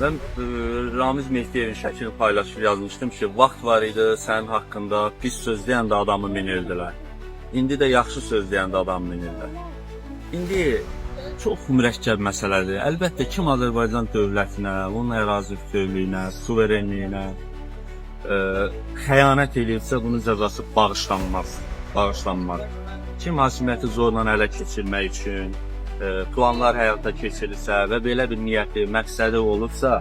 Ben Ramiz Mehdiyevin şəklini paylaşıb yazmışdım ki, vaxt var idi sənin haqqında pis söz deyəndə adamı minirdilər. İndi də yaxşı söz deyəndə adamı minirlər. İndi çox mürəkkəb məsələdir. Əlbəttə kim Azərbaycan dövlətinə, onun ərazi bütövlüyünə, suverenliyinə xəyanət edirsə, bunun cəzası bağışlanmaz. Kim hakimiyyəti zorla ələ keçirmək üçün planlar həyata keçirilsə və belə bir niyyəti, məqsədi olubsa,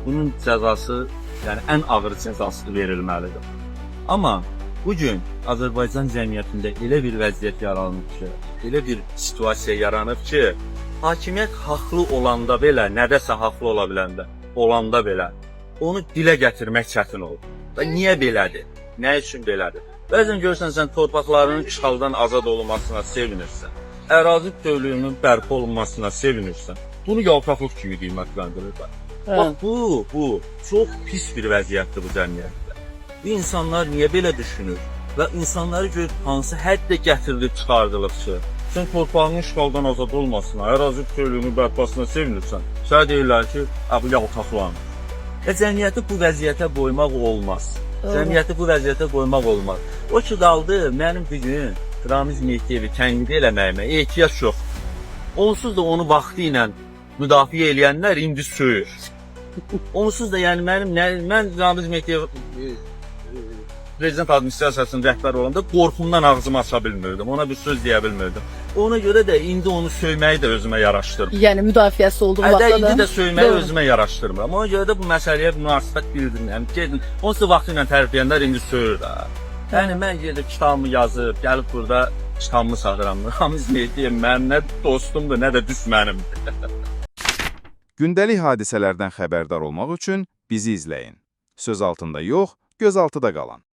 bunun cəzası, yəni ən ağır cəzası verilməlidir. Amma bugün Azərbaycan cəmiyyətində elə bir vəziyyət yaranıb ki, elə bir situasiya yaranıb ki, hakimiyyət haqlı olanda belə, nədəsə haqlı ola biləndə, olanda belə, onu dilə gətirmək çətin olur. Və niyə belədir? Nə üçün belədir? Bəzən görürsən, sən torpaqlarının işğaldan azad olunmasına sevinirsən. Ərazi bütövlüyünün bərpa olunmasına sevinirsən. Bunu yaltaqlıq kimi qiymətləndirirlər. Bax, bu çox pis bir vəziyyətdir bu cəmiyyətdə. Bu insanlar niyə belə düşünür? Və insanları görüb hansı həddə gətirilib çıxardılıb ki, sən torpağının işğaldan azad olmasına, ərazi bütövlüyünün bərpasına sevinirsən. Sənə deyirlər ki, bu yaltaqlanır. Cəmiyyəti bu vəziyyətə qoymaq olmaz. Cəmiyyəti bu vəziyyətə qoymaq olmaz. O ki qaldı, mənim bir gün Ramiz Mehdiyevi tənqid eləməyimə ehtiyac yox. Onsuz da onu vaxtı ilə müdafiə eləyənlər indi söyür. Onsuz da yəni mən Ramiz Mehdiyev prezident administrasiyasının rəhbəri olanda qorxumdan ağzımı aça bilmirdim. Ona bir söz deyə bilmirdim. Ona görə də indi onu söyməyi də özümə yaraşdırmıram. Yəni müdafiəsi olduğu vaxtda da. İndi də söyməyi özümə yaraşdırmıram. Ona görə də bu məsələyə münasibət bildirirəm. Gedin, onsuz vaxtı ilə tərifləyənlər indi söyür də. Yəni mən gedib kitabımı yazıb, gəlib burada kitabımı satıram. Ramiz Mehdiyev mənim nə dostumdur, nə də düşmənimdir. Gündəlik hadisələrdən xəbərdar olmaq üçün bizi izləyin. Söz altında yox, göz altıda qalın.